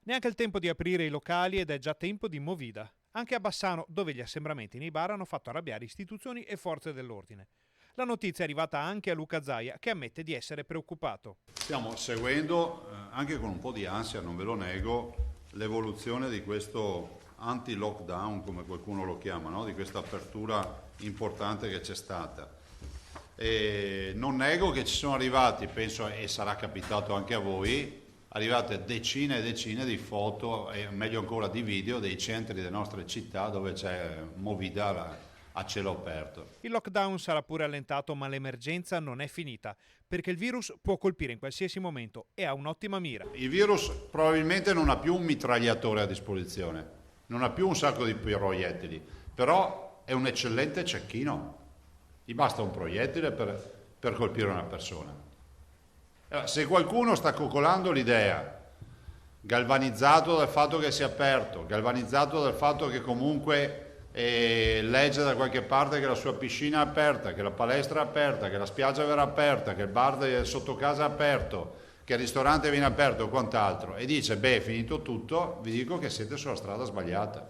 Neanche il tempo di aprire i locali ed è già tempo di movida. Anche a Bassano, dove gli assembramenti nei bar hanno fatto arrabbiare istituzioni e forze dell'ordine. La notizia è arrivata anche a Luca Zaia, che ammette di essere preoccupato. Stiamo seguendo, anche con un po' di ansia, non ve lo nego, l'evoluzione di questo anti-lockdown, come qualcuno lo chiama, no? Di questa apertura importante che c'è stata. E non nego che ci sono arrivati, penso, e sarà capitato anche a voi, arrivate decine e decine di foto, e meglio ancora di video, dei centri delle nostre città dove c'è movida a cielo aperto. Il lockdown sarà pure allentato, ma l'emergenza non è finita, perché il virus può colpire in qualsiasi momento e ha un'ottima mira. Il virus probabilmente non ha più un mitragliatore a disposizione, non ha più un sacco di proiettili, però è un eccellente cecchino. Gli basta un proiettile per colpire una persona. Se qualcuno sta coccolando l'idea, galvanizzato dal fatto che sia aperto, galvanizzato dal fatto che comunque legge da qualche parte che la sua piscina è aperta, che la palestra è aperta, che la spiaggia verrà aperta, che il bar sotto casa è aperto, che il ristorante viene aperto o quant'altro, e dice, beh, finito tutto, vi dico che siete sulla strada sbagliata.